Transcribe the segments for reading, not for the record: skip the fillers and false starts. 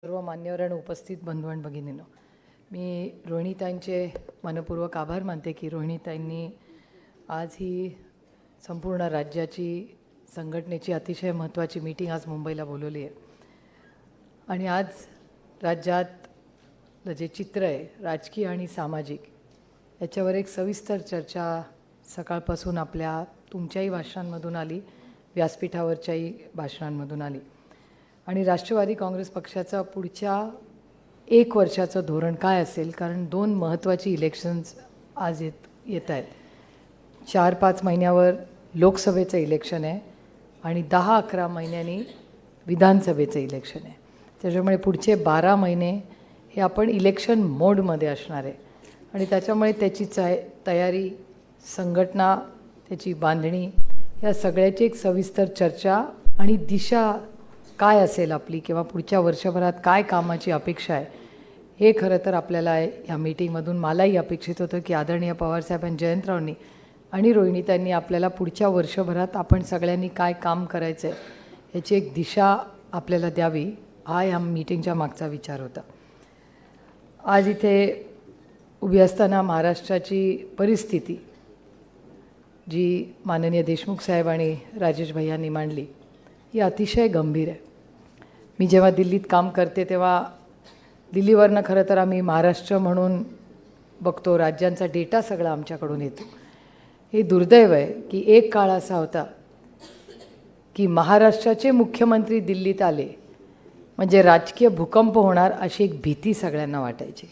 सर्व मान्यवर आणि उपस्थित बंधू आणि भगिनींनो, मी रोहिणीताईंचे मनपूर्वक आभार मानते की रोहिणीताईंनी आज ही संपूर्ण राज्याची संघटनेची अतिशय महत्त्वाची मीटिंग आज मुंबईला बोलवली आहे. आणि आज राज्यात जे चित्र आहे राजकीय आणि सामाजिक याच्यावर एक सविस्तर चर्चा सकाळपासून आपल्या तुमच्याही भाषणांमधून आली, व्यासपीठावरच्याही भाषणांमधून आली. आणि राष्ट्रवादी काँग्रेस पक्षाचं पुढच्या 1 वर्षाचं धोरण काय असेल, कारण 2 महत्त्वाची इलेक्शन्स आज येत आहेत. 4-5 महिन्यावर लोकसभेचं इलेक्शन आहे आणि 10-11 महिन्यांनी विधानसभेचं इलेक्शन आहे. त्याच्यामुळे पुढचे 12 महिने हे आपण इलेक्शन मोडमध्ये असणार आहे. आणि त्याच्यामुळे त्याची तयारी, संघटना, त्याची बांधणी या सगळ्याची एक सविस्तर चर्चा आणि दिशा काय असेल आपली किंवा पुढच्या वर्षभरात काय कामाची अपेक्षा आहे हे खरं तर आपल्याला ह्या मीटिंगमधून मलाही अपेक्षित होतं की आदरणीय पवारसाहेब आणि जयंतरावांनी आणि रोहिणीताईंनी आपल्याला पुढच्या वर्षभरात आपण सगळ्यांनी काय काम करायचं आहे याची एक दिशा आपल्याला द्यावी, हा ह्या मीटिंगच्या मागचा विचार होता. आज इथे उभी असताना महाराष्ट्राची परिस्थिती जी माननीय देशमुख साहेब आणि राजेश भैयांनी मांडली ही अतिशय गंभीर आहे. मी जेव्हा दिल्लीत काम करते तेव्हा दिल्लीवरनं खरं तर आम्ही महाराष्ट्र म्हणून बघतो, राज्यांचा डेटा सगळा आमच्याकडून येतो. हे दुर्दैव आहे की एक काळ असा होता की महाराष्ट्राचे मुख्यमंत्री दिल्लीत आले म्हणजे राजकीय भूकंप होणार अशी एक भीती सगळ्यांना वाटायची.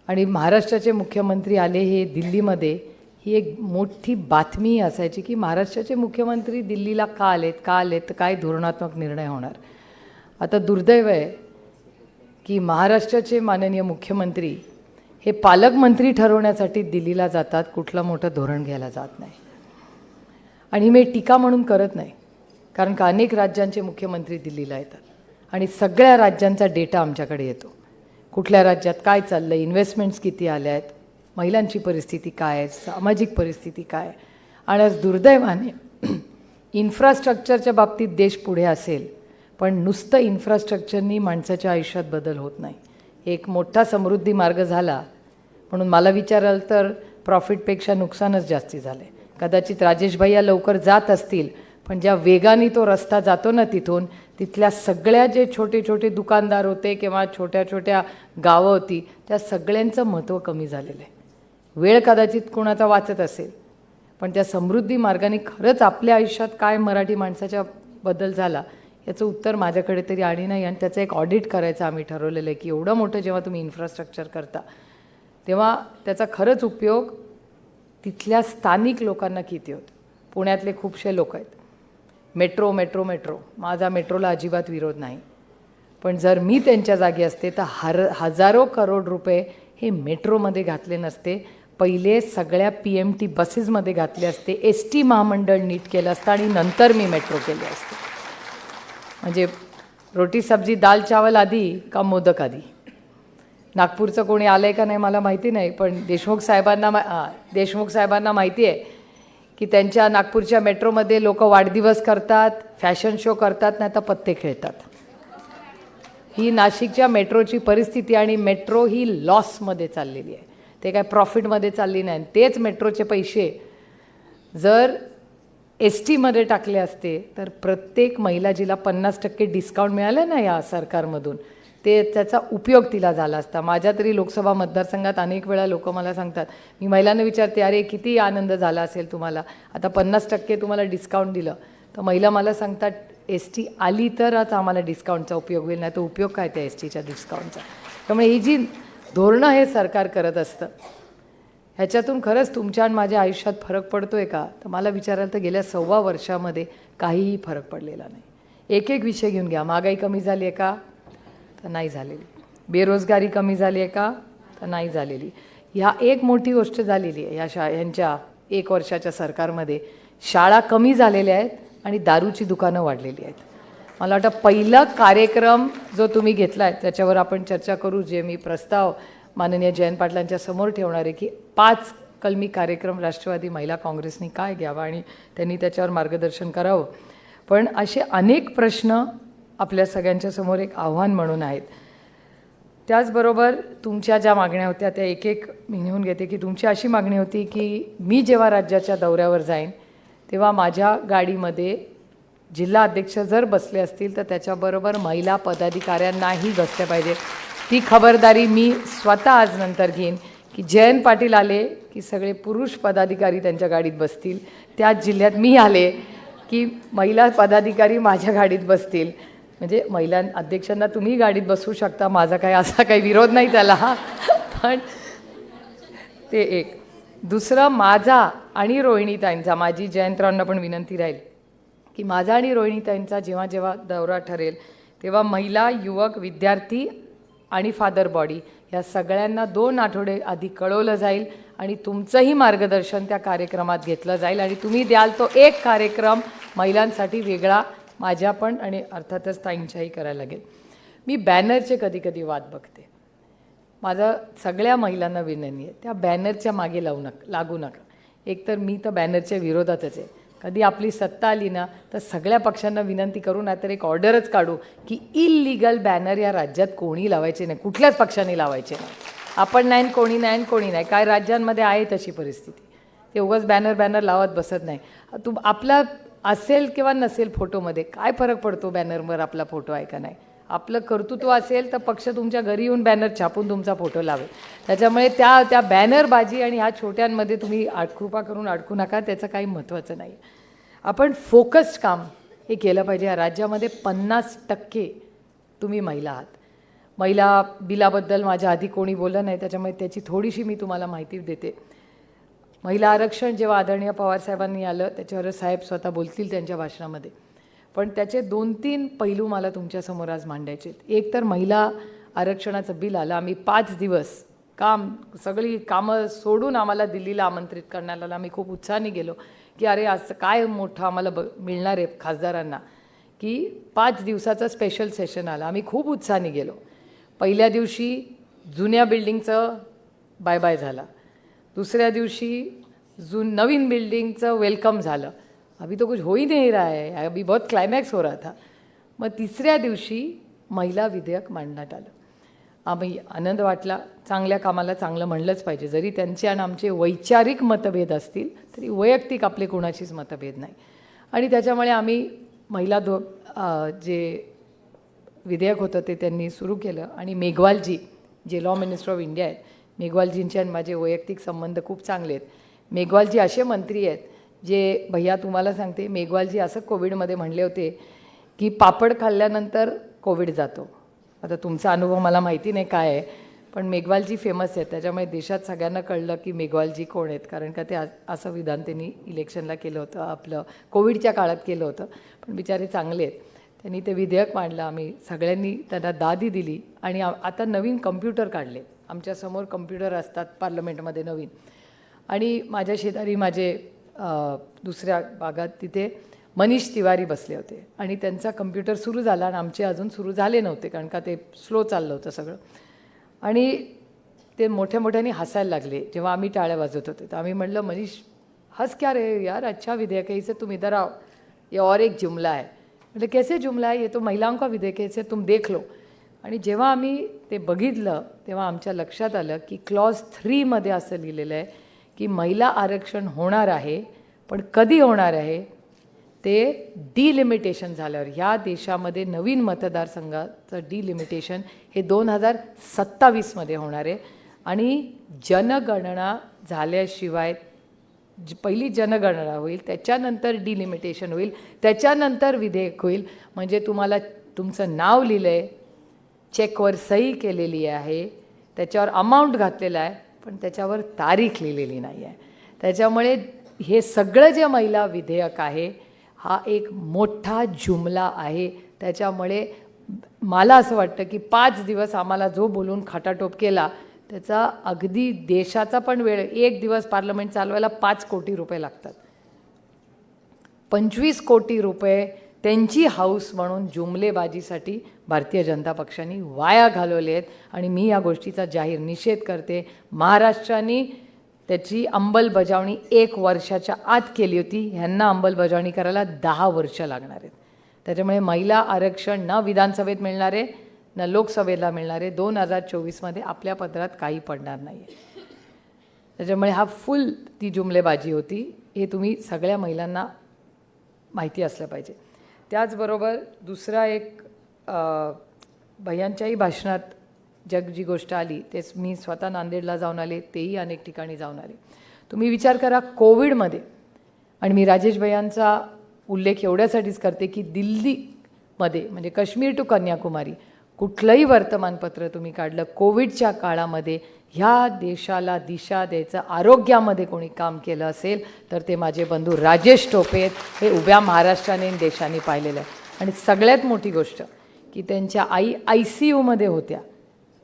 आणि महाराष्ट्राचे मुख्यमंत्री आले हे दिल्लीमध्ये ही एक मोठी बातमी असायची की महाराष्ट्राचे मुख्यमंत्री दिल्लीला का आलेत तर काय धोरणात्मक निर्णय होणार. आता दुर्दैव आहे की महाराष्ट्राचे माननीय मुख्यमंत्री हे पालकमंत्री ठरवण्यासाठी दिल्लीला जातात, कुठलं मोठं धोरण घ्यायला जात नाही. आणि मी टीका म्हणून करत नाही, कारण का अनेक राज्यांचे मुख्यमंत्री दिल्लीला येतात आणि सगळ्या राज्यांचा डेटा आमच्याकडे येतो. कुठल्या राज्यात काय चाललं, इन्व्हेस्टमेंट्स किती आल्या आहेत, महिलांची परिस्थिती काय आहे, सामाजिक परिस्थिती काय आहे. आणि आज दुर्दैवाने इन्फ्रास्ट्रक्चरच्या बाबतीत देश पुढे असेल पण नुसतं इन्फ्रास्ट्रक्चरनी माणसाच्या आयुष्यात बदल होत नाही. एक मोठा समृद्धी मार्ग झाला म्हणून मला विचाराल तर प्रॉफिटपेक्षा नुकसानच जास्ती झाले. कदाचित राजेश भैया लवकर जात असतील पण ज्या वेगाने तो रस्ता जातो ना तिथल्या सगळ्या जे छोटे छोटे दुकानदार होते किंवा छोट्या छोट्या गावं होती त्या सगळ्यांचं महत्त्व कमी झालेलं आहे. वेळ कदाचित कोणाचा वाचत असेल पण त्या समृद्धी मार्गाने खरंच आपल्या आयुष्यात काय मराठी माणसाच्या बदल झाला याचं उत्तर माझ्याकडे तरी आली नाही. आणि त्याचं एक ऑडिट करायचं आम्ही ठरवलेलं आहे की एवढं मोठं जेव्हा तुम्ही इन्फ्रास्ट्रक्चर करता तेव्हा त्याचा खरंच उपयोग तिथल्या स्थानिक लोकांना किती होतो. पुण्यातले खूपसे लोक आहेत, मेट्रो मेट्रो मेट्रो माझा मेट्रोला अजिबात विरोध नाही, पण जर मी त्यांच्या जागी असते तर हजारो करोड रुपये हे मेट्रोमध्ये घातले नसते, पहिले सगळ्या PMT बसेसमध्ये घातले असते, ST महामंडळ नीट केलं असतं आणि नंतर मी मेट्रो केले असते. म्हणजे रोटी सब्जी दाल चावल आधी का मोदक आधी. नागपूरचं कोणी आलं आहे का नाही मला माहिती नाही, पण देशमुख साहेबांना माहिती आहे की त्यांच्या नागपूरच्या मेट्रोमध्ये लोक वाढदिवस करतात, फॅशन शो करतात, नाही तर पत्ते खेळतात. ही नाशिकच्या मेट्रोची परिस्थिती. आणि मेट्रो ही लॉसमध्ये चाललेली आहे, ते काय प्रॉफिटमध्ये चालली नाही. तेच मेट्रोचे पैसे जर STमध्ये टाकले असते तर प्रत्येक महिला जिला 50% डिस्काउंट मिळालं ना या सरकारमधून त्याचा उपयोग तिला झाला असता. माझ्या तरी लोकसभा मतदारसंघात अनेक वेळा लोक मला सांगतात, मी महिलांना विचारते अरे किती आनंद झाला असेल तुम्हाला, आता 50% तुम्हाला डिस्काउंट दिलं. तर महिला मला सांगतात ST आली तरच आम्हाला डिस्काउंटचा उपयोग होईल, नाही तर उपयोग काय त्या STच्या डिस्काउंटचा. त्यामुळे ही जी धोरणं हे सरकार करत असतं ह्याच्यातून खरंच तुमच्या आणि माझ्या आयुष्यात फरक पडतो आहे का, तर मला विचारायला तर गेल्या 1.25 वर्षामध्ये काहीही फरक पडलेला नाही. एक विषय घेऊन घ्या. महागाई कमी झाली आहे का, तर नाही झालेली. बेरोजगारी कमी झाली आहे का, तर नाही झालेली. ह्या एक मोठी गोष्ट झालेली आहे ह्यांच्या 1 वर्षाच्या सरकारमध्ये. शाळा कमी झालेल्या आहेत आणि दारूची दुकानं वाढलेली आहेत. मला वाटतं पहिला कार्यक्रम जो तुम्ही घेतला आहे त्याच्यावर आपण चर्चा करू, जे मी प्रस्ताव माननीय जयंत पाटलांच्या समोर ठेवणार आहे की 5 कलमी कार्यक्रम राष्ट्रवादी महिला काँग्रेसनी काय घ्यावा आणि त्यांनी त्याच्यावर मार्गदर्शन करावं. पण असे अनेक प्रश्न आपल्या सगळ्यांच्या समोर एक आव्हान म्हणून आहेत. त्याचबरोबर तुमच्या ज्या मागण्या होत्या त्या एक एक मी लिहून घेते की तुमची अशी मागणी होती की मी जेव्हा राज्याच्या दौऱ्यावर जाईन तेव्हा माझ्या गाडीमध्ये जिल्हा अध्यक्ष जर बसले असतील तर त्याच्याबरोबर महिला पदाधिकाऱ्यांनाही बसले पाहिजे. ती खबरदारी मी स्वतः आज नंतर घेईन की जयंत पाटील आले की सगळे पुरुष पदाधिकारी त्यांच्या गाडीत बसतील. त्याच जिल्ह्यात मी आले की महिला पदाधिकारी माझ्या गाडीत बसतील. म्हणजे महिला अध्यक्षांना तुम्ही गाडीत बसवू शकता, माझा काही असा काही विरोध नाही त्याला. पण ते एक. दुसरं, माझा आणि रोहिणीताईंचा, माझी जयंतरावांना पण विनंती राहील की माझा आणि रोहिणीताईंचा जेव्हा जेव्हा दौरा ठरेल तेव्हा महिला, युवक, विद्यार्थी आणि फादर बॉडी या सगळ्यांना 2 आठवडे आधी कळवलं जाईल आणि तुमचंही मार्गदर्शन त्या कार्यक्रमात घेतलं जाईल आणि तुम्ही द्याल तो एक कार्यक्रम महिलांसाठी वेगळा माझ्या पण आणि अर्थातच ताईंच्याही करायला लागेल. मी बॅनरचे कधी कधी वाद बघते. माझं सगळ्या महिलांना विनंती आहे, त्या बॅनरच्या मागे लागू नका. एकतर मी तर बॅनरच्या विरोधातच आहे. कधी आपली सत्ता आली ना तर सगळ्या पक्षांना विनंती करू, नाहीतर एक ऑर्डरच काढू की इल्लीगल बॅनर या राज्यात कोणी लावायचे नाही, कुठल्याच पक्षाने लावायचे नाही. आपण नाही, कोणी नाही, कोणी नाही. काय राज्यांमध्ये आहे तशी परिस्थिती. ते उगाच बॅनर लावत बसत नाही. आपला असेल किंवा नसेल फोटोमध्ये काय फरक पडतो, बॅनरवर आपला फोटो आहे का नाही. आपलं कर्तृत्व असेल तर पक्ष तुमच्या घरी येऊन बॅनर छापून तुमचा फोटो लावेल. त्याच्यामुळे त्या बॅनरबाजी आणि ह्या छोट्यांमध्ये तुम्ही कृपा करून अडकू नका. त्याचं काही महत्त्वाचं नाही. आपण फोकस्ड काम हे केलं पाहिजे. या राज्यामध्ये 50% तुम्ही महिला आहात. महिला बिलाबद्दल माझ्या आधी कोणी बोललं नाही, त्याच्यामुळे त्याची थोडीशी मी तुम्हाला माहिती देते. महिला आरक्षण जेव्हा आदरणीय पवारसाहेबांनी आलं त्याच्यावर साहेब स्वतः बोलतील त्यांच्या भाषणामध्ये, पण त्याचे 2-3 पैलू मला तुमच्यासमोर आज मांडायचे आहेत. एक तर महिला आरक्षणाचं बिल आलं. आम्ही 5 दिवस सगळी कामं सोडून आम्हाला दिल्लीला आमंत्रित करण्यात आलं. आम्ही खूप उत्साहाने गेलो की अरे असं काय मोठं आम्हाला मिळणार आहे खासदारांना, की 5 दिवसाचं स्पेशल सेशन आलं. आम्ही खूप उत्साहाने गेलो. पहिल्या दिवशी जुन्या बिल्डिंगचं बाय बाय झाला. दुसऱ्या दिवशी नवीन बिल्डिंगचं वेलकम झालं. अभी तो कुछ हो ही नहीं रहा है, अभी बहुत क्लायमॅक्स हो रहा था. मग तिसऱ्या दिवशी महिला विधेयक मांडण्यात आलं. आम्ही आनंद वाटला. चांगल्या कामाला चांगलं म्हणलंच पाहिजे. जरी त्यांचे आणि आमचे वैचारिक मतभेद असतील तरी वैयक्तिक आपले कोणाचीच मतभेद नाही. आणि त्याच्यामुळे आम्ही महिला जे विधेयक होतं ते त्यांनी सुरू केलं. आणि मेघवालजी जे लॉ मिनिस्टर ऑफ इंडिया आहेत, मेघवालजींचे आणि माझे वैयक्तिक संबंध खूप चांगले आहेत. मेघवालजी असे मंत्री आहेत जे, भैया तुम्हाला सांगते, मेघवालजी असं कोविडमध्ये म्हणले होते की पापड खाल्ल्यानंतर कोविड जातो. आता तुमचा अनुभव मला माहिती नाही काय आहे, पण मेघवालजी फेमस आहेत. त्याच्यामुळे देशात सगळ्यांना कळलं की मेघवालजी कोण आहेत, कारण का ते असं विधान त्यांनी इलेक्शनला केलं होतं, आपलं कोविडच्या काळात केलं होतं. पण बिचारे चांगले आहेत. त्यांनी ते विधेयक मांडलं. आम्ही सगळ्यांनी त्यांना दादी दिली. आणि आता नवीन कम्प्युटर काढले. आमच्यासमोर कम्प्युटर असतात पार्लमेंटमध्ये नवीन. आणि माझ्या शेजारी माझे दुसऱ्या भागात तिथे मनीष तिवारी बसले होते आणि त्यांचा कम्प्युटर सुरू झाला आणि आमचे अजून सुरू झाले नव्हते, कारण का ते स्लो चाललं होतं सगळं. आणि ते मोठ्याने हसायला लागले जेव्हा आम्ही टाळ्या वाजवत होते. तर आम्ही म्हटलं, मनीष हंस क्या रे यार, अच्छा विधेयक है, इसे तुम इधर आओ, ये और एक जुमला है. म्हणजे कैसे जुमला है, ये तो महिलाओं का विधेयक है, इसे तुम देख लो. आणि जेव्हा आम्ही ते बघितलं तेव्हा आमच्या लक्षात आलं की क्लॉज 3मध्ये असं लिहिलेलं आहे की महिला आरक्षण होणार आहे, पण कधी होणार आहे ते डिलिमिटेशन झाल्यावर. ह्या देशामध्ये नवीन मतदारसंघाचं डिलिमिटेशन हे 2027मध्ये होणार आहे. आणि जनगणना झाल्याशिवाय पहिली जनगणना होईल, त्याच्यानंतर डिलिमिटेशन होईल, त्याच्यानंतर विधेयक होईल. म्हणजे तुम्हाला तुमचं नाव लिहिलं आहे, चेकवर सही केलेली आहे, त्याच्यावर अमाऊंट घातलेला आहे, पण त्याच्यावर तारीख लिहिलेली नाही आहे. त्याच्यामुळे हे सगळं जे महिला विधेयक आहे हा एक मोठा जुमला आहे. त्याच्यामुळे मला असं वाटतं की 5 दिवस आम्हाला जो बोलून खटाटोप केला त्याचा अगदी देशाचा पण वेळ, एक दिवस पार्लमेंट चालवायला 5 कोटी रुपये लागतात. 25 कोटी रुपये त्यांची हाऊस म्हणून जुमलेबाजीसाठी भारतीय जनता पक्षाने वाया घालवले आहेत. आणि मी या गोष्टीचा जाहीर निषेध करते. महाराष्ट्राने त्याची अंमलबजावणी 1 वर्षाच्या आत केली होती. ह्यांना अंमलबजावणी करायला 10 वर्ष लागणार आहेत. त्याच्यामुळे महिला आरक्षण ना विधानसभेत मिळणार आहे ना लोकसभेला मिळणार आहे. 2024मध्ये आपल्या पदरात काही पडणार नाही आहे. त्याच्यामुळे हा फुल ती जुमलेबाजी होती, हे तुम्ही सगळ्या महिलांना माहिती असलं पाहिजे. त्याचबरोबर दुसरा एक भैयांच्याही भाषणात जी गोष्ट आली तेच मी स्वतः नांदेडला जाऊन आले, तेही अनेक ठिकाणी जाऊन आले. तुम्ही विचार करा कोविडमध्ये, आणि मी राजेश भैयांचा उल्लेख एवढ्यासाठीच करते की दिल्लीमध्ये म्हणजे काश्मीर टू कन्याकुमारी कुठलंही वर्तमानपत्र तुम्ही काढलं, कोविडच्या काळामध्ये ह्या देशाला दिशा द्यायचं आरोग्यामध्ये कोणी काम केलं असेल तर ते माझे बंधू राजेश टोपे आहेत. हे उभ्या महाराष्ट्राने देशाने पाहिलेलं आहे. आणि सगळ्यात मोठी गोष्ट की त्यांच्या आई ICUमध्ये होत्या.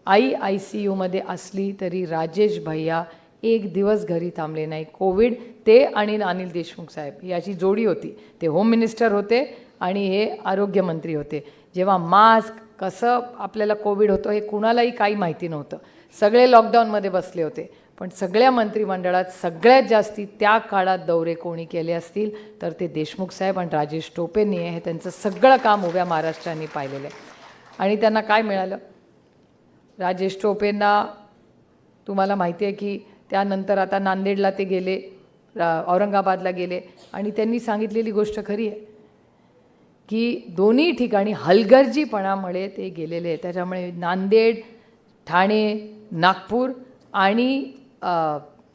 आई ICUमध्ये असली तरी राजेश भैया एक दिवस घरी थांबले नाही. कोविड ते आणि अनिल देशमुख साहेब याची जोडी होती. ते होम मिनिस्टर होते आणि हे आरोग्यमंत्री होते. जेव्हा मास्क कसं आपल्याला कोविड होतं हे कुणालाही काही माहिती नव्हतं. सगळे लॉकडाऊनमध्ये बसले होते. पण सगळ्या मंत्रिमंडळात सगळ्यात जास्ती त्या काळात दौरे कोणी केले असतील तर ते देशमुख साहेब आणि राजेश टोपेंनी आहे. हे त्यांचं सगळं काम उभ्या महाराष्ट्राने पाहिलेलं आहे. आणि त्यांना काय मिळालं? राजेश टोपेंना तुम्हाला माहिती आहे की त्यानंतर आता नांदेडला ते गेले, औरंगाबादला गेले आणि त्यांनी सांगितलेली गोष्ट खरी आहे की दोन्ही ठिकाणी हलगर्जीपणामुळे ते गेलेले. त्याच्यामुळे नांदेड, ठाणे, नागपूर आणि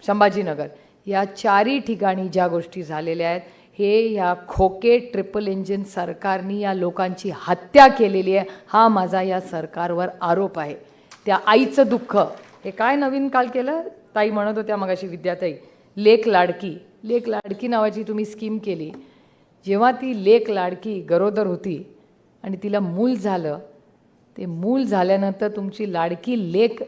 संभाजीनगर या चारही ठिकाणी ज्या गोष्टी झालेल्या आहेत हे ह्या खोके ट्रिपल इंजिन सरकारनी या लोकांची हत्या केलेली आहे. हा माझा या सरकारवर आरोप आहे. त्या आईचं दुःख हे काय नवीन काल केलं, ताई म्हणत होत्या मगाशी विद्याताई, लेक लाडकी नावाची तुम्ही स्कीम केली. जेव्हा ती लेक लाडकी गरोदर होती आणि तिला मूल झालं, ते मूल झाल्यानंतर तुमची लाडकी लेक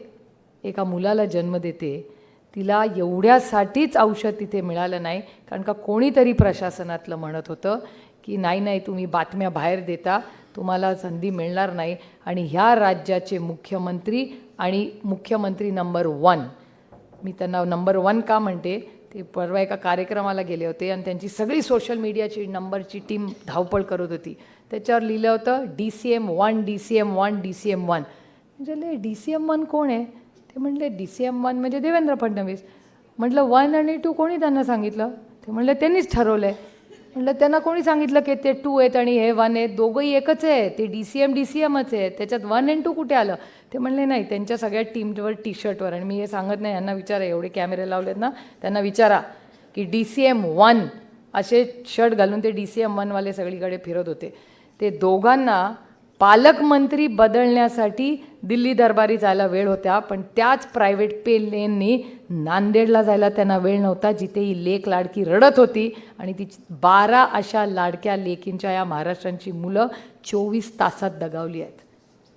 एका मुलाला जन्म देते, तिला एवढ्यासाठीच औषध तिथे मिळालं नाही. कारण का कोणीतरी प्रशासनातलं म्हणत होतं की नाही तुम्ही बातम्या बाहेर देता, तुम्हाला संधी मिळणार नाही. आणि ह्या राज्याचे मुख्यमंत्री आणि मुख्यमंत्री नंबर 1, मी त्यांना नंबर 1 का म्हणते, ते परवा एका कार्यक्रमाला गेले होते आणि त्यांची सगळी सोशल मीडियाची नंबरची टीम धावपळ करत होती. त्याच्यावर लिहिलं होतं DCM-1 DCM-1 DCM-1. म्हणजे DCM-1 कोण आहे? ते म्हटले DCM-1 म्हणजे देवेंद्र फडणवीस. म्हटलं 1 आणि 2 कोणी त्यांना सांगितलं? ते म्हटलं त्यांनीच ठरवलं आहे. म्हटलं त्यांना कोणी सांगितलं की ते 2 आहेत आणि हे 1 आहेत? दोघंही एकच आहे, ते DCMच आहे, त्याच्यात 1 आणि 2 कुठे आलं? ते म्हणले नाही, त्यांच्या सगळ्या टीमवर टी-शर्टवर, आणि मी हे सांगत नाही, यांना विचारा, एवढे कॅमेरे लावलेत ना, त्यांना विचारा की DCM-1 असे शर्ट घालून ते DCM-1वाले सगळीकडे फिरत होते. ते दोघांना पालकमंत्री बदलण्यासाठी दिल्ली दरबारी जायला वेळ होत्या, पण त्याच प्रायव्हेट प्लेननी नांदेडला जायला त्यांना वेळ नव्हता, जिथे ही लेक लाडकी रडत होती. आणि ती 12 अशा लाडक्या लेकींच्या या महाराष्ट्रांची मुलं 24 तासात दगावली आहेत.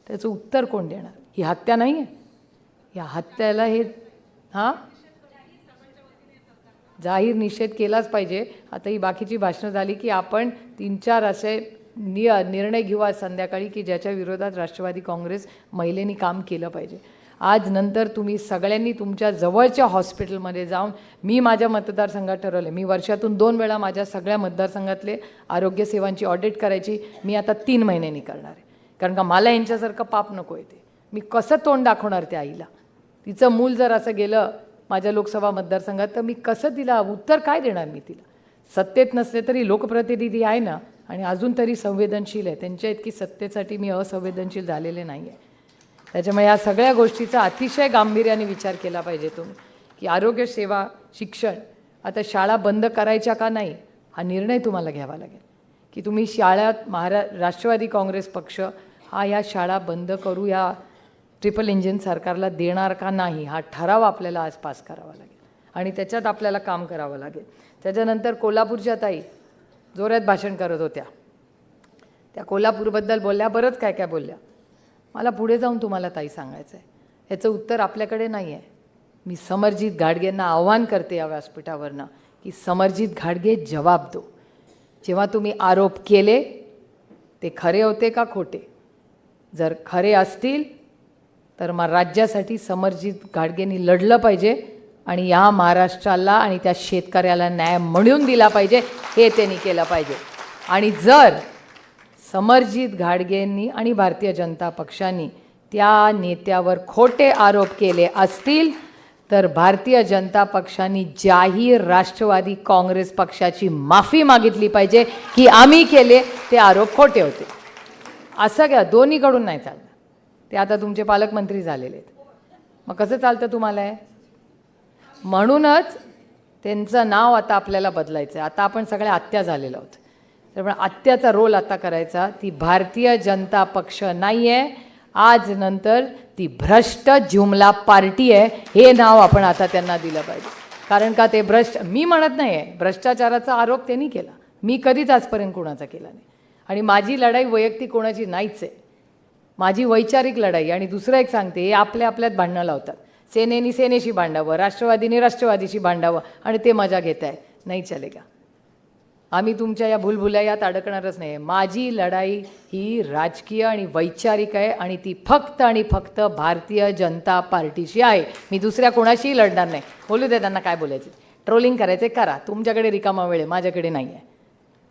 त्याचं उत्तर कोण देणार? ही हत्या नाही आहे? या हत्याला हे जाहीर निषेध केलाच पाहिजे. आता ही बाकीची भाषणं झाली की आपण 3-4 असे निर्णय घेऊ आज संध्याकाळी की ज्याच्या विरोधात राष्ट्रवादी काँग्रेस महिलेनी काम केलं पाहिजे. आज नंतर तुम्ही सगळ्यांनी तुमच्या जवळच्या हॉस्पिटलमध्ये जाऊन, मी माझ्या मतदारसंघात ठरवले, मी वर्षातून 2 वेळा माझ्या सगळ्या मतदारसंघातले आरोग्य सेवांची ऑडिट करायची. मी आता 3 महिन्यांनी करणार आहे. कारण का मला यांच्यासारखं पाप नको येते. मी कसं तोंड दाखवणार त्या आईला? तिचं मूल जर असं गेलं माझ्या लोकसभा मतदारसंघात तर मी कसं तिला उत्तर काय देणार? मी तिला सत्तेत नसले तरी लोकप्रतिनिधी आहे ना, आणि अजून तरी संवेदनशील आहे. त्यांच्या इतकी सत्तेसाठी मी असंवेदनशील झालेले नाही आहे. त्याच्यामुळे या सगळ्या गोष्टीचा अतिशय गांभीर्याने विचार केला पाहिजे तुम्ही की आरोग्य सेवा, शिक्षण, आता शाळा बंद करायच्या का नाही हा निर्णय तुम्हाला घ्यावा लागेल. की तुम्ही शाळात राष्ट्रवादी काँग्रेस पक्ष हा या शाळा बंद करू या ट्रिपल इंजिन सरकारला देणार का नाही, हा ठराव आपल्याला आज पास करावा लागेल आणि त्याच्यात आपल्याला काम करावं लागेल. त्याच्यानंतर कोल्हापूरच्या ताई जोरात भाषण करत होत्या. त्या कोल्हापूरबद्दल बोलल्या, बरंच काय काय बोलल्या. मला पुढे जाऊन तुम्हाला ताई सांगायचं आहे, ह्याचं उत्तर आपल्याकडे नाही आहे. मी समरजित घाडगेंना आव्हान करते या व्यासपीठावरनं की समरजित घाडगे जवाब दो. जेव्हा तुम्ही आरोप केले ते खरे होते का खोटे? जर खरे असतील तर मग राज्यासाठी समरजित घाडगेंनी लढलं पाहिजे आणि या महाराष्ट्राला आणि त्या शेतकऱ्याला न्याय मिळवून दिला पाहिजे, हे त्यांनी केलं पाहिजे. आणि जर समरजित घाडगेंनी आणि भारतीय जनता पक्षाने त्या नेत्यावर खोटे आरोप केले असतील तर भारतीय जनता पक्षाने जाहीर राष्ट्रवादी काँग्रेस पक्षाची माफी मागितली पाहिजे की आम्ही केले ते आरोप खोटे होते. असं घ्या, दोन्हीकडून नाही चाललं. ते आता तुमचे पालकमंत्री झालेले आहेत, मग कसं चालतं तुम्हाला हे? म्हणूनच त्यांचं नाव आता आपल्याला बदलायचं आहे. आता आपण सगळ्या आत्या झालेलो आहोत, त्यामुळे आत्याचा रोल आता करायचा. ती भारतीय जनता पक्ष नाही आहे, आज नंतर ती भ्रष्ट जुमला पार्टी आहे. हे नाव आपण आता त्यांना दिलं पाहिजे. कारण का ते भ्रष्ट, मी म्हणत नाही आहे, भ्रष्टाचाराचा आरोप त्यांनी केला, मी कधीच आजपर्यंत कोणाचा केला नाही. आणि माझी लढाई वैयक्तिक कोणाची नाहीच आहे, माझी वैचारिक लढाई. आणि दुसरं एक सांगते, हे आपल्यात भांडणं लावतात. सेनेनी सेनेशी भांडावं, राष्ट्रवादीने राष्ट्रवादीशी भांडावं आणि ते मजा घेत आहे. नाही चलेगा. आम्ही तुमच्या या भूलभुलैयात अडकणारच नाही. माझी लढाई ही राजकीय आणि वैचारिक आहे आणि ती फक्त आणि फक्त भारतीय जनता पार्टीशी आहे. मी दुसऱ्या कोणाशीही लढणार नाही. बोलू दे त्यांना काय बोलायचं, ट्रोलिंग करायचे करा, तुमच्याकडे रिकामा वेळ आहे, माझ्याकडे नाही आहे.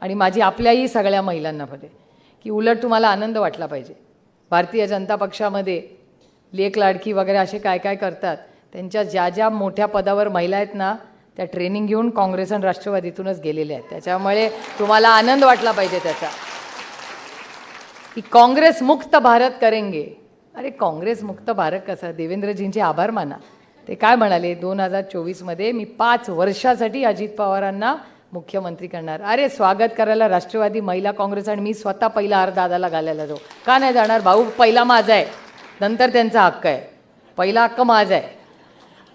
आणि माझी आपल्याही सगळ्या महिलांना भले की उलट तुम्हाला आनंद वाटला पाहिजे. भारतीय जनता पक्षामध्ये लेक लाडकी वगैरे असे काय काय करतात, त्यांच्या ज्या ज्या मोठ्या पदावर महिला आहेत ना, त्या ट्रेनिंग घेऊन काँग्रेस आणि राष्ट्रवादीतूनच गेलेल्या आहेत. त्याच्यामुळे तुम्हाला आनंद वाटला पाहिजे त्याचा की काँग्रेस मुक्त भारत करेंगे. अरे काँग्रेस मुक्त भारत कसा? देवेंद्रजींचे आभार माना. ते काय म्हणाले 2024मध्ये, मी 5 वर्षासाठी अजित पवारांना मुख्यमंत्री करणार. अरे स्वागत करायला राष्ट्रवादी, महिला काँग्रेस आणि मी स्वतः पहिला हार दादाला घालायला जाऊ का नाही जाणार? भाऊ पहिला माझा आहे, नंतर त्यांचा हक्क आहे. पहिला हक्क माझा आहे,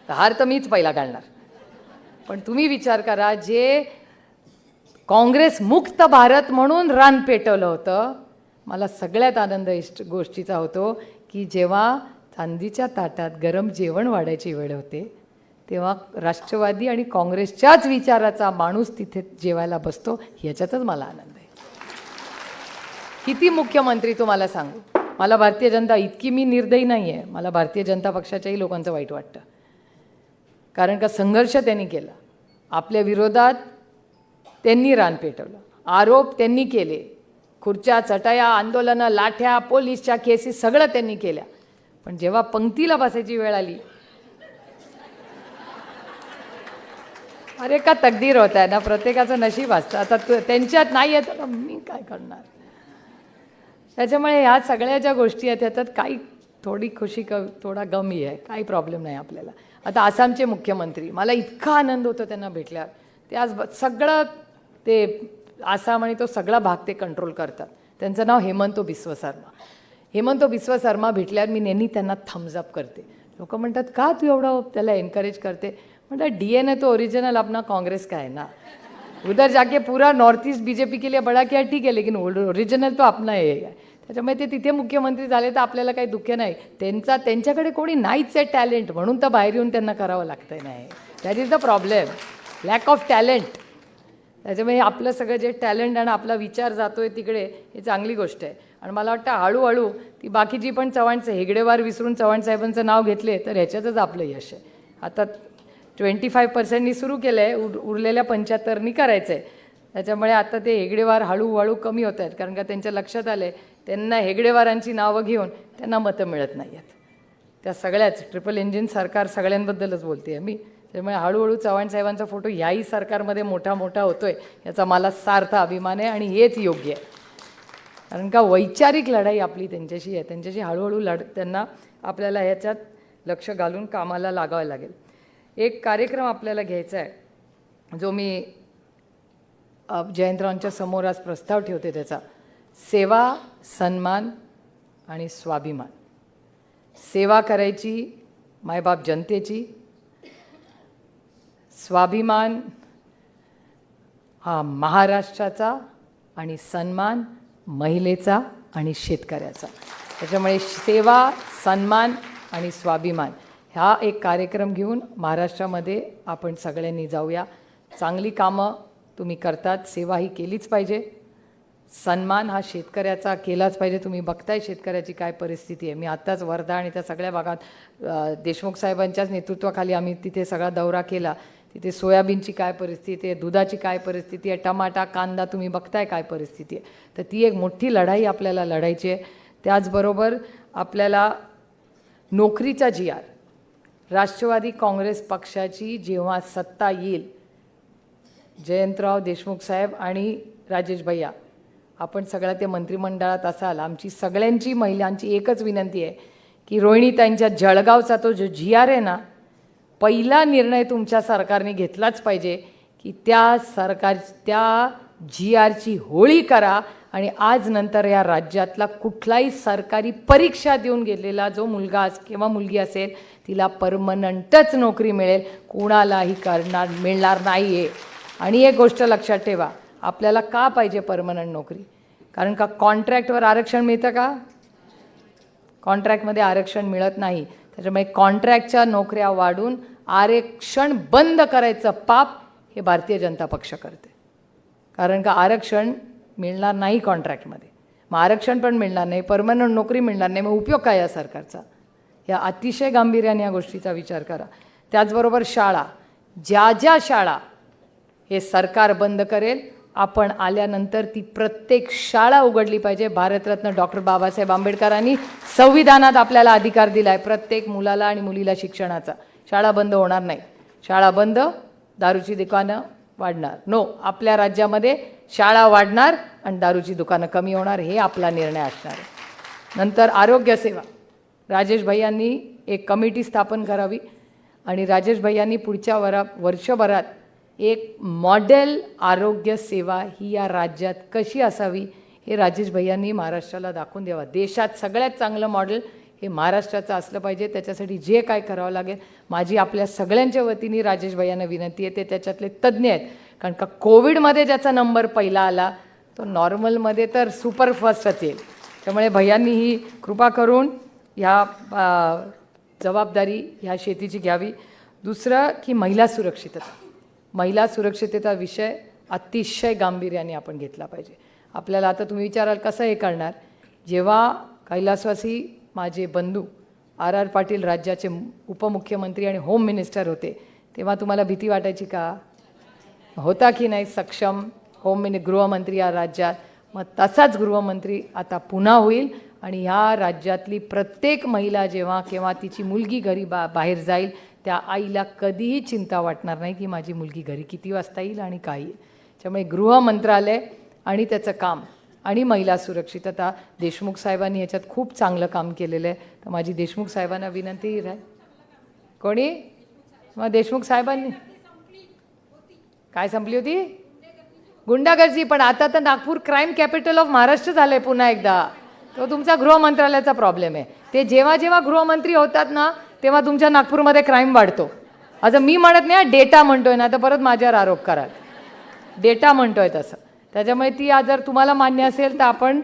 तर हार तर मीच पहिला घालणार. पण तुम्ही विचार करा, जे काँग्रेस मुक्त भारत म्हणून रान पेटवलं होतं, मला सगळ्यात आनंद गोष्टीचा होतो की जेव्हा चांदीच्या ताटात गरम जेवण वाढायची वेळ होते, तेव्हा राष्ट्रवादी आणि काँग्रेसच्याच विचाराचा माणूस तिथे जेवायला बसतो. ह्याच्यातच मला आनंद आहे. किती मुख्यमंत्री तुम्हाला सांगू, मला भारतीय जनता, इतकी मी निर्दयी नाही आहे, मला भारतीय जनता पक्षाच्याही लोकांचं वाईट वाटतं. कारण का संघर्ष त्यांनी केला, आपल्या विरोधात त्यांनी रान पेटवलं, आरोप त्यांनी केले, खुर्च्या चटाया, आंदोलनं, लाठ्या, पोलीसच्या केसेस सगळं त्यांनी केल्या. पण जेव्हा पंक्तीला बसायची वेळ आली, अरे का तकदीर होत आहे ना, प्रत्येकाचं नशीब असतं. आता त्यांच्यात नाही आहे तर मी काय करणार? त्याच्यामुळे ह्या सगळ्या ज्या गोष्टी आहेत त्याच्यात काही थोडी खुशी थोडा गमही आहे, काही प्रॉब्लेम नाही आपल्याला. आता आसामचे मुख्यमंत्री, मला इतका आनंद होतो त्यांना भेटल्यावर. ते आज सगळं ते आसाम आणि तो सगळा भाग ते कंट्रोल करतात. त्यांचं नाव हेमंत बिस्व शर्मा. हेमंत बिस्व शर्मा भेटल्यावर मी नेहमी त्यांना थम्सअप करते. लोक म्हणतात का तू एवढा त्याला एनकरेज करते? मतलब डीएनए तो ओरिजिनल अपना कांग्रेस का है ना, उधर जाके पूरा नॉर्थ ईस्ट बीजेपी के लिए बड़ा किया ठीक है, लेकिन ओरिजिनल तो अपना हे आहे. त्याच्यामुळे ते तिथे मुख्यमंत्री झाले तर आपल्याला काही दुःख नाही. त्यांच्याकडे कोणी नाहीच आहे टॅलेंट, म्हणून तर बाहेर येऊन त्यांना करावं लागतंय. नाही, that is the problem, lack of talent. त्याच्यामुळे आपलं सगळं जे टॅलेंट आणि आपला विचार जातोय तिकडे, ही चांगली गोष्ट आहे. आणि मला वाटतं हळूहळू ती बाकीची पण चव्हाणचं हेगडेवार विसरून चव्हाण साहेबांचं नाव घेतले तर ह्याच्यातच आपलं यश आहे. आता 25% सुरू केलं आहे, उरलेल्या 75नी करायचं आहे. त्याच्यामुळे आता ते हेगडेवार हळूहळू कमी होत आहेत, कारण का त्यांच्या लक्षात आलं आहे त्यांना हेगडेवारांची नावं घेऊन त्यांना मतं मिळत नाही आहेत. त्या सगळ्याच ट्रिपल इंजिन सरकार सगळ्यांबद्दलच बोलते आहे मी. त्यामुळे हळूहळू चव्हाण साहेबांचा फोटो याही सरकारमध्ये मोठा मोठा होतोय, याचा मला सार्थ अभिमान आहे आणि हेच योग्य आहे. कारण का वैचारिक लढाई आपली त्यांच्याशी आहे, त्यांच्याशी हळूहळू त्यांना आपल्याला ह्याच्यात लक्ष घालून कामाला लागावं लागेल. एक कार्यक्रम आपल्याला घ्यायचा आहे जो मी जयंतरावांच्या समोर आज प्रस्ताव ठेवते, त्याचा सेवा, सन्मान आणि स्वाभिमान. सेवा करायची मायबाप जनतेची, स्वाभिमान हा महाराष्ट्राचा आणि सन्मान महिलेचा आणि शेतकऱ्याचा. त्याच्यामुळे सेवा, सन्मान आणि स्वाभिमान हा एक कार्यक्रम घेऊन महाराष्ट्रामध्ये आपण सगळ्यांनी जाऊया. चांगली कामं तुम्ही करतात, सेवा ही केलीच पाहिजे, सन्मान हा शेतकऱ्याचा केलाच पाहिजे. तुम्ही बघताय शेतकऱ्याची काय परिस्थिती आहे. मी आत्ताच वर्धा आणि त्या सगळ्या भागात देशमुख साहेबांच्याच नेतृत्वाखाली आम्ही तिथे सगळा दौरा केला. तिथे सोयाबीनची काय परिस्थिती आहे, दुधाची काय परिस्थिती आहे, टमाटा, कांदा तुम्ही बघताय काय परिस्थिती आहे. तर ती एक मोठी लढाई आपल्याला लढायची आहे. त्याचबरोबर आपल्याला नोकरीचा GR राष्ट्रवादी काँग्रेस पक्षाची जेव्हा सत्ता येईल, जयंतराव देशमुख साहेब आणि राजेश भैया, आपण सगळ्या ते मंत्रिमंडळात असाल, आमची सगळ्यांची महिलांची एकच विनंती आहे की रोहिणीताईंच्या जळगावचा तो जो GR आहे ना, पहिला निर्णय तुमच्या सरकारने घेतलाच पाहिजे की त्या GRची होळी करा आणि आज नंतर या राज्यातला कुठलाही सरकारी परीक्षा देऊन गेलेला जो मुलगा किंवा मुलगी असेल तिला परमनंटच नोकरी मिळेल, कोणालाही मिळणार नाही आहे. आणि एक गोष्ट लक्षात ठेवा, आपल्याला का पाहिजे परमनंट नोकरी? कारण का कॉन्ट्रॅक्टवर आरक्षण मिळतं का? कॉन्ट्रॅक्टमध्ये आरक्षण मिळत नाही. त्याच्यामुळे कॉन्ट्रॅक्टच्या नोकऱ्या वाढून आरक्षण बंद करायचं पाप हे भारतीय जनता पक्ष करते. कारण का आरक्षण मिळणार नाही कॉन्ट्रॅक्टमध्ये, मग आरक्षण पण मिळणार नाही, परमनंट नोकरी मिळणार नाही, मग उपयोग काय या सरकारचा? या अतिशय गांभीर्याने या गोष्टीचा विचार करा. त्याचबरोबर शाळा, ज्या शाळा हे सरकार बंद करेल, आपण आल्यानंतर ती प्रत्येक शाळा उघडली पाहिजे. भारतरत्न डॉक्टर बाबासाहेब आंबेडकरांनी संविधानात आपल्याला अधिकार दिला आहे प्रत्येक मुलाला आणि मुलीला शिक्षणाचा. शाळा बंद होणार नाही. शाळा बंद, दारूची दुकानं वाढणार. नो, आपल्या राज्यामध्ये शाळा वाढणार आणि दारूची दुकानं कमी होणार, हे आपला निर्णय असणार आहे. नंतर आरोग्यसेवा, राजेश भैयांनी एक कमिटी स्थापन करावी आणि राजेश भैयांनी पुढच्या वर्षभरात एक मॉडेल आरोग्य सेवा ही या राज्यात कशी असावी हे राजेश भैयांनी महाराष्ट्राला दाखवून द्यावा. देशात सगळ्यात चांगलं मॉडेल हे महाराष्ट्राचं असलं पाहिजे. त्याच्यासाठी जे काय करावं लागेल, माझी आपल्या सगळ्यांच्या वतीने राजेश भैयांना विनंती आहे, ते त्याच्यातले तज्ज्ञ आहेत. कारण का कोविडमध्ये ज्याचा नंबर पहिला आला तो नॉर्मलमध्ये तर सुपरफास्टच येईल. त्यामुळे भैयांनी ही कृपा करून ह्या जबाबदारी ह्या शेतीची घ्यावी. दुसरं की महिला सुरक्षितता विषय अतिशय गांभीर्याने आपण घेतला पाहिजे. आपल्याला आता तुम्ही विचाराल कसं हे करणार? जेव्हा कैलासवासी माझे बंधू RR पाटील राज्याचे उपमुख्यमंत्री आणि होम मिनिस्टर होते, तेव्हा तुम्हाला भीती वाटायची का? होता की नाही सक्षम गृहमंत्री या राज्यात? मग तसाच गृहमंत्री आता पुन्हा होईल आणि ह्या राज्यातली प्रत्येक महिला जेव्हा केव्हा तिची मुलगी घरी बाहेर जाईल, त्या आईला कधीही चिंता वाटणार नाही की माझी मुलगी घरी किती वाजता येईल आणि काय येईल. त्यामुळे गृह मंत्रालय आणि त्याचं काम आणि महिला सुरक्षितता, देशमुख साहेबांनी याच्यात खूप चांगलं काम केलेलं आहे. तर माझी देशमुख साहेबांना विनंती आहे. कोणी? मग देशमुख साहेबांनी काय संपली होती? गुंडागर्दी. पण आता तर Nagpur crime capital of Maharashtra झालं आहे पुन्हा एकदा. तो तुमचा गृह मंत्रालयाचा प्रॉब्लेम आहे. ते जेव्हा गृहमंत्री होतात ना, तेव्हा तुमच्या नागपूरमध्ये क्राईम वाढतो. आता मी म्हणत नाही, डेटा म्हणतोय ना, तर परत माझ्यावर आरोप कराल. डेटा म्हणतोय तसं. त्याच्यामुळे ती जर तुम्हाला मान्य असेल तर आपण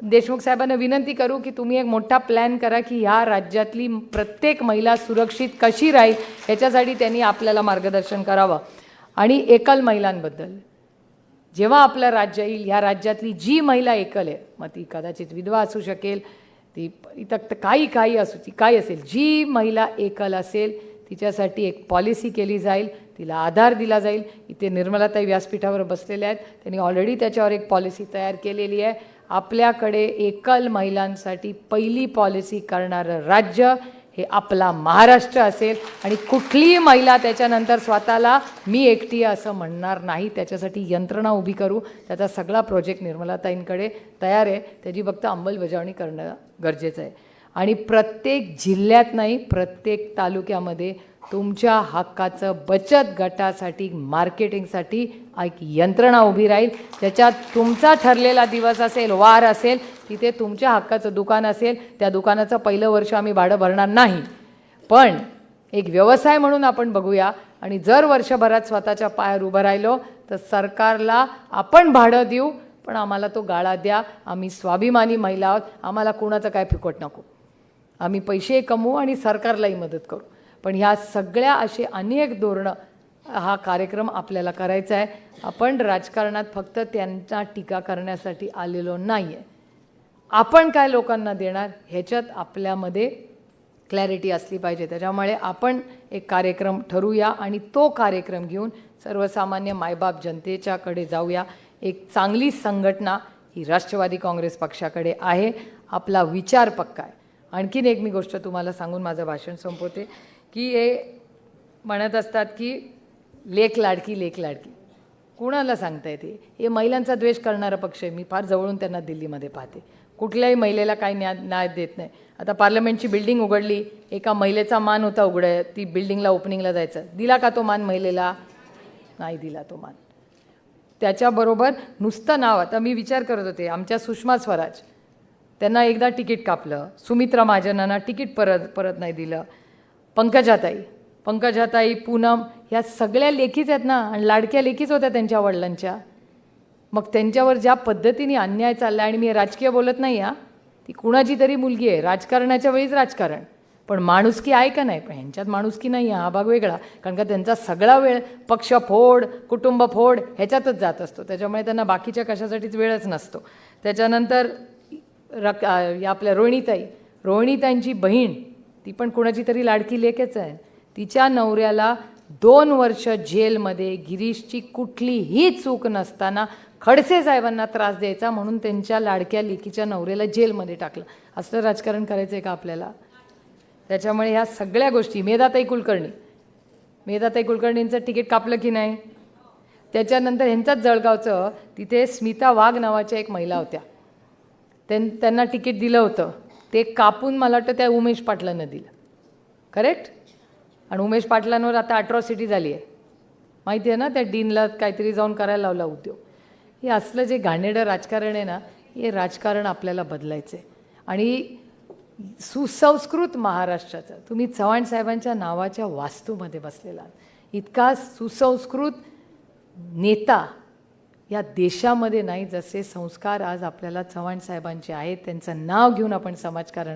देशमुख साहेबांना विनंती करू की तुम्ही एक मोठा प्लॅन करा की ह्या राज्यातली प्रत्येक महिला सुरक्षित कशी राहील ह्याच्यासाठी त्यांनी आपल्याला मार्गदर्शन करावं. आणि एकल महिलांबद्दल जेव्हा आपलं राज्य येईल, ह्या राज्यातली जी महिला एकल आहे, मग ती कदाचित विधवा असू शकेल, ती इतर काही असू, ती काय असेल, जी महिला एकल असेल तिच्यासाठी एक पॉलिसी केली जाईल, तिला आधार दिला जाईल. इथे निर्मलाताई व्यासपीठावर बसलेल्या आहेत, त्यांनी ऑलरेडी त्याच्यावर एक पॉलिसी तयार केलेली आहे. आपल्याकडे एकल महिलांसाठी पहिली पॉलिसी करणारं राज्य हे आपला महाराष्ट्र असेल आणि कुठलीही महिला त्याच्यानंतर स्वतःला मी एकटी आहे असं म्हणणार नाही. त्याच्यासाठी यंत्रणा उभी करू. त्याचा सगळा प्रोजेक्ट निर्मलाताईंकडे तयार आहे, त्याची फक्त अंमलबजावणी करणं गरजेचं आहे. आणि प्रत्येक जिल्ह्यात नाही, प्रत्येक तालुक्यामध्ये तुमच्या हक्काचं बचत गटासाठी मार्केटिंगसाठी एक यंत्रणा उभी राहील. त्याच्यात तुमचा ठरलेला दिवस असेल, वार असेल, तिथे तुमच्या हक्काचं दुकान असेल. त्या दुकानाचं पहिलं वर्ष आम्ही भाडं भरणार नाही, पण एक व्यवसाय म्हणून आपण बघूया. आणि जर वर्षभरात स्वतःच्या पायावर उभं राहिलो तर सरकारला आपण भाडं देऊ, पण आम्हाला तो गाळा द्या. आम्ही स्वाभिमानी महिला आहोत, आम्हाला कोणाचं काय फिकट नको. आम्ही पैसे कमवू आणि सरकारलाही मदत करू. पण ह्या सगळ्या असे अनेक धोरणं हा कार्यक्रम आपल्याला करायचा आहे. आपण राजकारणात फक्त त्यांचा टीका करण्यासाठी आलेलो नाही आहे. आपण काय लोकांना देणार ह्याच्यात आपल्यामध्ये क्लॅरिटी असली पाहिजे. त्याच्यामुळे आपण एक कार्यक्रम ठरवूया आणि तो कार्यक्रम घेऊन सर्वसामान्य मायबाप जनतेच्याकडे जाऊया. एक चांगली संघटना ही राष्ट्रवादी काँग्रेस पक्षाकडे आहे. आपला विचार पक्का आहे. आणखीन एक मी गोष्ट तुम्हाला सांगून माझं भाषण संपवते की हे म्हणत असतात की लेक लाडकी लेक लाडकी. कुणाला सांगता येते? हे महिलांचा द्वेष करणारा पक्ष आहे. मी फार जवळून त्यांना दिल्लीमध्ये पाहते. कुठल्याही महिलेला काही न्याय देत नाही. आता पार्लमेंटची बिल्डिंग उघडली, एका महिलेचा मान होता उघडं, ती बिल्डिंगला ओपनिंगला जायचं. दिला का तो मान महिलेला? नाही दिला तो मान. त्याच्याबरोबर नुसतं नाव. आता मी विचार करत होते, आमच्या सुषमा स्वराज त्यांना एकदा तिकीट कापलं, सुमित्रा महाजनांना तिकीट परत नाही दिलं, पंकजाताई, पूनम, ह्या सगळ्या लेखीच आहेत ना, आणि लाडक्या लेखीच होत्या त्यांच्या वडिलांच्या. मग त्यांच्यावर ज्या पद्धतीने अन्याय चालला, आणि मी राजकीय बोलत नाही हा, ती कुणाची तरी मुलगी आहे, राजकारणाच्या वेळीच राजकारण, पण माणुसकी आहे का नाही? पण ह्यांच्यात माणुसकी नाही आहे, हा भाग वेगळा. कारण का त्यांचा सगळा वेळ पक्ष फोड, कुटुंब फोड ह्याच्यातच जात असतो. त्याच्यामुळे त्यांना बाकीच्या कशासाठीच वेळच नसतो. त्याच्यानंतर आपल्या रोहिणीताईंची बहीण, ती पण कुणाची तरी लाडकी लेकच आहे. तिच्या नवऱ्याला 2 वर्ष जेलमध्ये गिरीशची कुठलीही चूक नसताना खडसे साहेबांना त्रास द्यायचा म्हणून त्यांच्या लाडक्या लेकीच्या नवऱ्याला जेलमध्ये टाकलं. असलं राजकारण करायचं आहे का आपल्याला? त्याच्यामुळे ह्या सगळ्या गोष्टी. मेधाताई कुलकर्णींचं तिकीट कापलं की नाही? त्याच्यानंतर ह्यांचाच जळगावचं, तिथे स्मिता वाघ नावाच्या एक महिला होत्या, त्यांना तिकीट दिलं होतं, ते कापून मला वाटतं त्या उमेश पाटलांना दिलं. करेक्ट? आणि उमेश पाटलांवर आता अट्रॉसिटी झाली आहे, माहिती आहे ना, त्या डीनला काहीतरी जाऊन करायला लावला उद्योग. हे असलं जे घाणेरडं राजकारण आहे ना, हे राजकारण आपल्याला बदलायचं आहे. आणि सुसंस्कृत महाराष्ट्राचं, तुम्ही चव्हाण साहेबांच्या नावाच्या वास्तूमध्ये बसलेला इतका सुसंस्कृत नेता या देशामध्ये नाही, जसे संस्कार आज आपल्याला चव्हाण साहेबांचे आहेत. त्यांचं नाव घेऊन आपण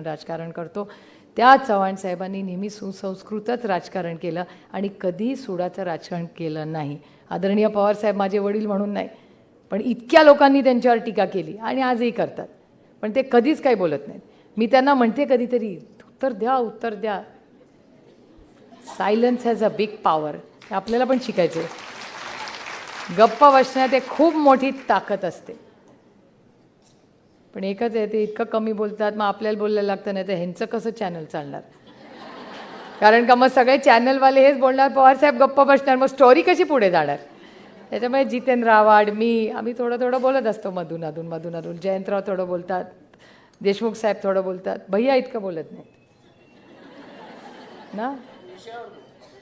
राजकारण करतो. त्या चव्हाण साहेबांनी नेहमी सुसंस्कृतच राजकारण केलं आणि कधीही सुडाचं राजकारण केलं नाही. आदरणीय पवारसाहेब माझे वडील म्हणून नाही, पण इतक्या लोकांनी त्यांच्यावर टीका केली आणि आजही करतात, पण ते कधीच काही बोलत नाहीत. मी त्यांना म्हणते कधीतरी, उत्तर द्या. Silence has a big power. हे आपल्याला पण शिकायचं आहे. गप्प बसण्यात एक खूप मोठी ताकद असते. पण एकच आहे, ते इतकं कमी बोलतात, मग आपल्याला बोलायला लागतं. नाही तर ह्यांचं कसं चॅनल चालणार? कारण का मग सगळे चॅनलवाले हेच बोलणार, पवारसाहेब गप्प बसणार, मग स्टोरी कशी पुढे जाणार? त्याच्यामुळे जितेंद्र आव्हाड, आम्ही थोडं बोलत असतो मधून अधून. जयंतराव थोडं बोलतात, देशमुख साहेब थोडं बोलतात, भैया इतकं बोलत नाहीत ना.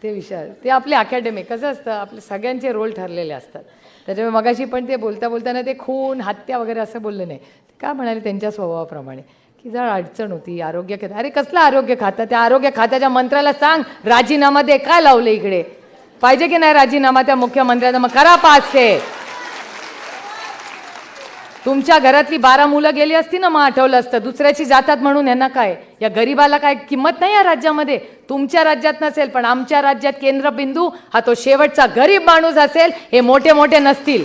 ते विषय ते आपले अकॅडमिक कसं असतं, आपले सगळ्यांचे रोल ठरलेले असतात. त्याच्यामुळे मगाशी पण ते बोलताना ते खून, हत्या वगैरे असं बोलले नाही. ते काय म्हणाले त्यांच्या स्वभावाप्रमाणे की जर अडचण होती आरोग्य खात्यात. अरे कसलं आरोग्य खातं? त्या आरोग्य खात्याच्या मंत्र्याला सांग राजीनामा दे. काय लावलं इकडे? पाहिजे की नाही राजीनामा त्या मुख्यमंत्र्यांना? मग करा पास. ते तुमच्या घरातली 12 मुलं गेली असती ना, मग आठवलं असतं. दुसऱ्याची जातात म्हणून यांना काय? या गरीबाला काय किंमत नाही या राज्यामध्ये? तुमच्या राज्यात नसेल, पण आमच्या राज्यात केंद्रबिंदू हा तो शेवटचा गरीब माणूस असेल. हे मोठे नसतील.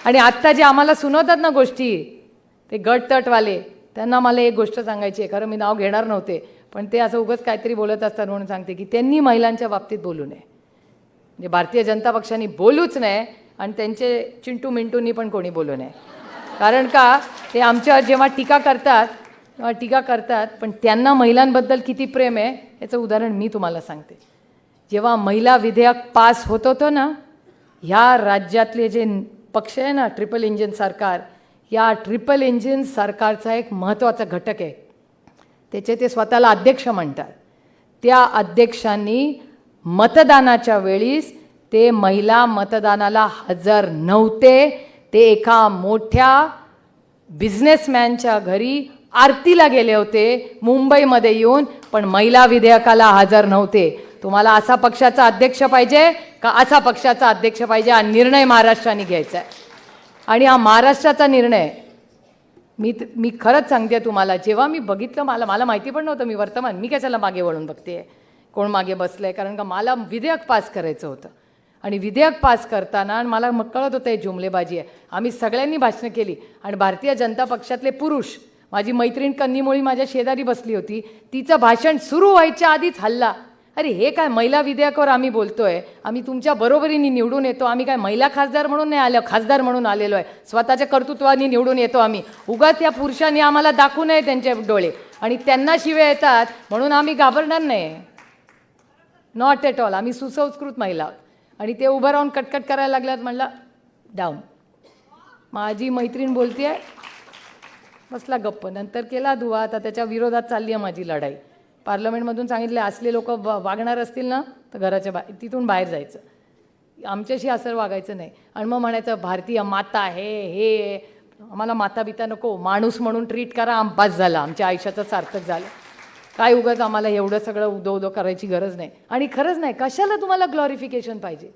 आणि आत्ता जे आम्हाला सुनवतात ना गोष्टी, ते गटतटवाले, त्यांना मला एक गोष्ट सांगायची आहे. खरं मी नाव घेणार नव्हते, पण ते असं उगाच काहीतरी बोलत असतात म्हणून सांगते की त्यांनी महिलांच्या बाबतीत बोलू नये. म्हणजे भारतीय जनता पक्षाने बोलूच नाही, आणि त्यांचे चिंटू मिंटूंनी पण कोणी बोलू नये. कारण का ते आमच्यावर जेव्हा टीका करतात, पण त्यांना महिलांबद्दल किती प्रेम आहे याचं उदाहरण मी तुम्हाला सांगते. जेव्हा महिला विधेयक पास होत होतं ना, ह्या राज्यातले जे पक्ष आहे ना, ट्रिपल इंजिन सरकार, या ट्रिपल इंजिन सरकारचा एक महत्त्वाचा घटक आहे, त्याचे ते स्वतःला अध्यक्ष म्हणतात. त्या अध्यक्षांनी मतदानाच्या वेळीस ते महिला मतदानाला हजर नव्हते. ते एका मोठ्या बिझनेसमॅनच्या घरी आरतीला गेले होते मुंबईमध्ये येऊन, पण महिला विधेयकाला हजर नव्हते. तुम्हाला असा पक्षाचा अध्यक्ष पाहिजे का असा पक्षाचा अध्यक्ष पाहिजे? हा निर्णय महाराष्ट्राने घ्यायचा आहे. आणि हा महाराष्ट्राचा निर्णय मी खरंच सांगते तुम्हाला. जेव्हा मी बघितलं, मला माहिती पण नव्हतं, मी कशाला मागे वळून बघते कोण मागे बसलंय. कारण का मला विधेयक पास करायचं होतं, आणि विधेयक पास करताना मला मग कळत होतं हे जुमलेबाजी आहे. आम्ही सगळ्यांनी भाषणं केली, आणि भारतीय जनता पक्षातले पुरुष, माझी मैत्रीण कन्नीमोळी माझ्या शेजारी बसली होती, तिचं भाषण सुरू व्हायच्या आधीच हल्ला. अरे हे काय महिला विधेयकावर आम्ही बोलतोय, आम्ही तुमच्या बरोबरीने निवडून येतो, आम्ही काय महिला खासदार म्हणून नाही आलो, खासदार म्हणून आलेलो आहे, स्वतःच्या कर्तृत्वाने निवडून येतो आम्ही. उगाच या पुरुषांनी आम्हाला दाखवू नये त्यांचे डोळे. आणि त्यांना शिव्या येतात म्हणून आम्ही घाबरणार नाही. Not at all. आम्ही सुसंस्कृत महिला आहोत. आणि ते उभं राहून कटकट करायला लागल्यात. म्हणलं डाऊन. माझी मैत्रीण बोलते बसला गप्प. नंतर केला दुवा. आता त्याच्या विरोधात चालली आहे माझी लढाई. पार्लमेंटमधून सांगितले असले लोक वागणार असतील ना तर घराच्या तिथून बाहेर जायचं, आमच्याशी असं वागायचं नाही. आणि मग म्हणायचं भारतीय माता आहे हे. आम्हाला माता बिता नको, माणूस म्हणून ट्रीट करा. आंपास झाला, आमच्या आयुष्याचं सार्थक झालं. काय उगाच आम्हाला एवढं सगळं उदो उदो करायची गरज नाही. आणि खरंच नाही, कशाला तुम्हाला ग्लोरिफिकेशन पाहिजे.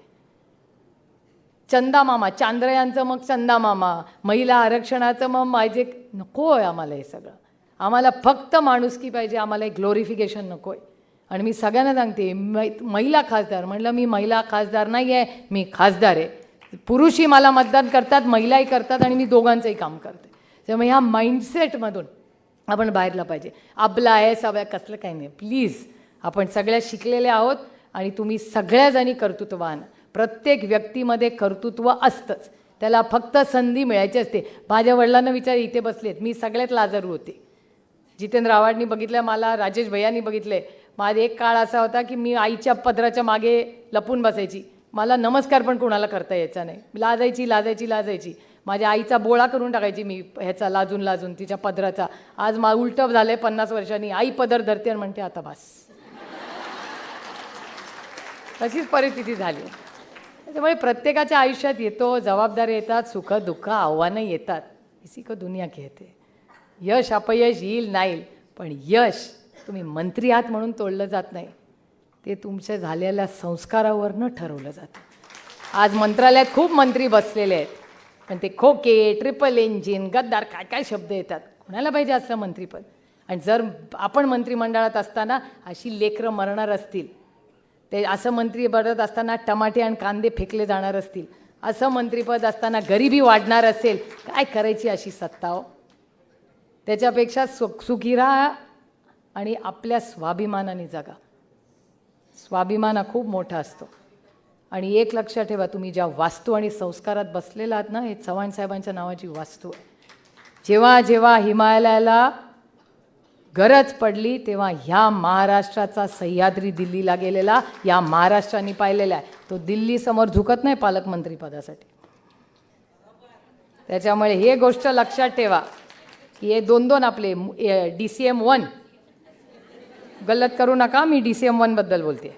चंदा मामा, चांद्रयानचं मग चंदा मामा, महिला आरक्षणाचं मग माझे नको आहे आम्हाला हे सगळं. आम्हाला फक्त माणुसकी पाहिजे, आम्हाला एक ग्लोरिफिकेशन नको आहे. आणि मी सगळ्यांना सांगते महिला खासदार म्हणलं मी महिला खासदार नाही आहे, मी खासदार आहे. पुरुषही मला मतदान करतात, महिलाही करतात आणि मी दोघांचंही काम करते. त्यामुळे ह्या माइंडसेटमधून आपण बाहेरला पाहिजे. आपलं आहे सगळ्या कसलं काही नाही. प्लीज आपण सगळ्या शिकलेले आहोत आणि तुम्ही सगळ्याजणी कर्तृत्ववान. प्रत्येक व्यक्तीमध्ये कर्तृत्व असतंच, त्याला फक्त संधी मिळायची असते. माझ्या वडिलांना विचार, इथे बसलेत, मी सगळ्यात लाजारू होते. जितेंद्र आव्हाडनी बघितलं मला, राजेश भैयांनी बघितले. माझा एक काळ असा होता की मी आईच्या पदराच्या मागे लपून बसायची. मला नमस्कार पण कोणाला करता यायचा नाही. लाजायची. माझ्या आईचा बोळा करून टाकायची मी ह्याचा, लाजून तिच्या पदराचा. आज उलटं झालंय 50 वर्षांनी. आई पदर धरते आणि म्हणते आता बस. तशीच परिस्थिती झाली. त्यामुळे प्रत्येकाच्या आयुष्यात येतो, जबाबदारी येतात, सुख दुःख आव्हानं येतात. इसी को दुनिया कहते. यश अपयश येईल नाही, पण यश तुम्ही मंत्री आहात म्हणून तोडलं जात नाही, ते तुमच्या झालेल्या संस्कारावरनं ठरवलं जातं. आज मंत्रालयात खूप मंत्री बसलेले आहेत, पण ते खोके, ट्रिपल इंजिन, गद्दार, काय काय शब्द येतात. कोणाला पाहिजे असलं मंत्रीपद. आणि जर आपण मंत्रिमंडळात असताना अशी लेकरं मरणार असतील, ते असं मंत्रिपद असताना टमाटे आणि कांदे फेकले जाणार असतील, असं मंत्रिपद असताना गरिबी वाढणार असेल, काय करायची अशी सत्ता हो. त्याच्यापेक्षा सुखी राहा आणि आपल्या स्वाभिमानाने जगा. स्वाभिमान हा खूप मोठा असतो. आणि एक लक्षात ठेवा, तुम्ही ज्या वास्तू आणि संस्कारात बसलेला आहात ना, हे चव्हाण साहेबांच्या नावाची वास्तू आहे. जेव्हा जेव्हा हिमालयाला गरज पडली तेव्हा ह्या महाराष्ट्राचा सह्याद्री दिल्लीला गेलेला या महाराष्ट्राने पाहिलेला आहे. तो दिल्लीसमोर झुकत नाही पालकमंत्रीपदासाठी. त्याच्यामुळे हे गोष्ट लक्षात ठेवा की हे दोन आपले DCM 1 गलत करू नका. मी DCM 1 बद्दल बोलते.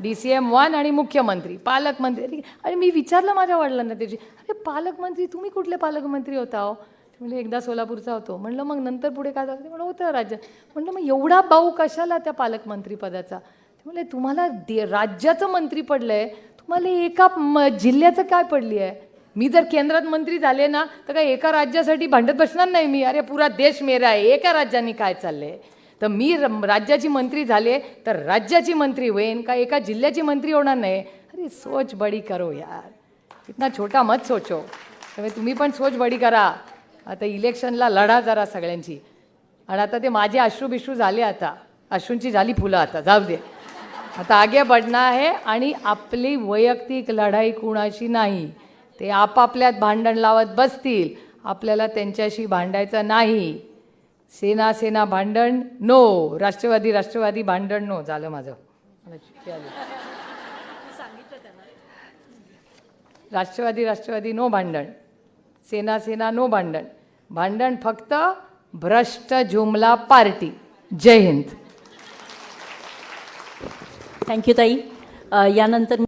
DCM 1 आणि मुख्यमंत्री, पालकमंत्री. आणि मी विचारलं माझ्या वडिलांना त्याची, अरे पालकमंत्री तुम्ही कुठले पालकमंत्री होता हो? म्हणजे एकदा सोलापूरचा होतो. म्हणलं मग नंतर पुढे काय झालं? म्हणलं होतं राज्य. म्हणलं मग एवढा भाऊ कशाला त्या पालकमंत्री पदाचा? म्हणजे तुम्हाला राज्याचं मंत्री पडलं आहे, तुम्हाला एका जिल्ह्याचं काय पडली आहे? मी जर केंद्रात मंत्री झाले ना तर काय एका राज्यासाठी भांडत बसणार नाही मी. अरे पुरा देश मेरा आहे, एका राज्याने काय चाललं आहे? तर मी राज्याची मंत्री झाले तर राज्याची मंत्री होईन का एका जिल्ह्याची मंत्री होणार नाही? अरे सोच बडी करो यार, इतना छोटा मत सोचो. त्यामुळे तुम्ही पण सोच बडी करा. आता इलेक्शनला लढा जरा सगळ्यांची. आणि आता ते माझे अश्रू झाले, आता अश्रूंची झाली फुलं, आता जाऊ दे. आता आगे बढणं आहे. आणि आपली वैयक्तिक लढाई कुणाशी नाही. ते आपापल्यात भांडण लावत बसतील, आपल्याला त्यांच्याशी भांडायचं नाही. सेना भांडण नो, राष्ट्रवादी भांडण नो. झालं माझं, राष्ट्रवादी नो भांडण, सेना नो भांडण. भांडण फक्त भ्रष्ट जुमला पार्टी. जय हिंद. थँक्यू ताई. यानंतर